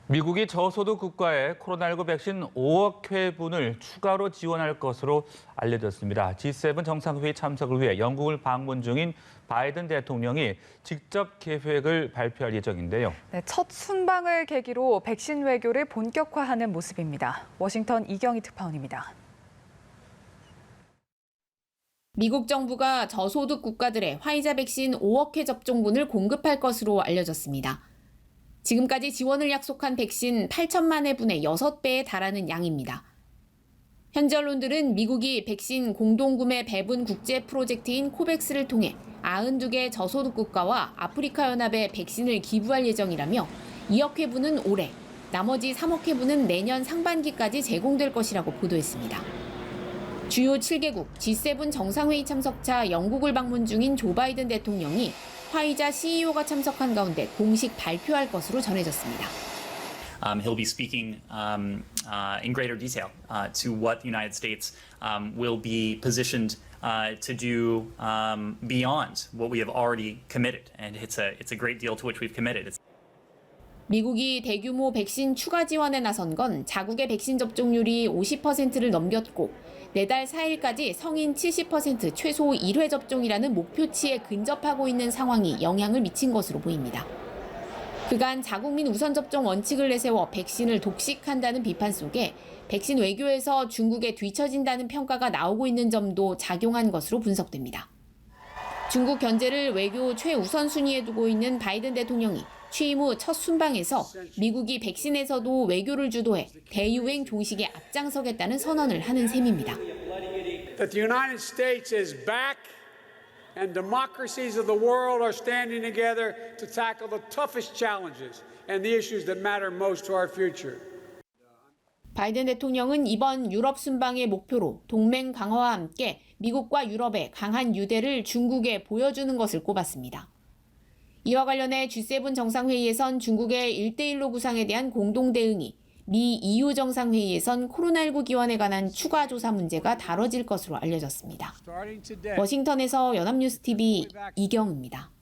미국이 저소득 국가에 코로나19 백신 5억 회분을 추가로 지원할 것으로 알려졌습니다. G7 정상회의 참석을 위해 영국을 방문 중인 바이든 대통령이 직접 계획을 발표할 예정인데요. 네, 첫 순방을 계기로 백신 외교를 본격화하는 모습입니다. 워싱턴 이경희 특파원입니다. 미국 정부가 저소득 국가들의 화이자 백신 5억 회 접종분을 공급할 것으로 알려졌습니다. 지금까지 지원을 약속한 백신 8천만 회분의 6배에 달하는 양입니다. 현지 언론들은 미국이 백신 공동구매 배분 국제 프로젝트인 코백스를 통해 92개 저소득 국가와 아프리카 연합에 백신을 기부할 예정이라며 2억 회분은 올해, 나머지 3억 회분은 내년 상반기까지 제공될 것이라고 보도했습니다. 주요 7개국 G7 정상회의 참석차 영국을 방문 중인 조 바이든 대통령이 화이자 CEO가 참석한 가운데 공식 발표할 것으로 전해졌습니다. He'll be speaking in greater detail to what the United States will be positioned to do beyond what we have already committed, and it's a great deal to which we've committed. 미국이 대규모 백신 추가 지원에 나선 건 자국의 백신 접종률이 50%를 넘겼고 내달 4일까지 성인 70% 최소 1회 접종이라는 목표치에 근접하고 있는 상황이 영향을 미친 것으로 보입니다. 그간 자국민 우선 접종 원칙을 내세워 백신을 독식한다는 비판 속에 백신 외교에서 중국에 뒤처진다는 평가가 나오고 있는 점도 작용한 것으로 분석됩니다. 중국 견제를 외교 최우선 순위에 두고 있는 바이든 대통령이 취임 후 첫 순방에서 미국이 백신에서도 외교를 주도해 대유행 종식에 앞장서겠다는 선언을 하는 셈입니다. That the United States is back and democracies of the world are standing together to tackle the toughest challenges and the issues that matter most to our future. 바이든 대통령은 이번 유럽 순방의 목표로 동맹 강화와 함께 미국과 유럽의 강한 유대를 중국에 보여주는 것을 꼽았습니다. 이와 관련해 G7 정상회의에선 중국의 1대1로 구상에 대한 공동 대응이, 미 EU 정상회의에선 코로나19 기원에 관한 추가 조사 문제가 다뤄질 것으로 알려졌습니다. 워싱턴에서 연합뉴스TV 이경입니다.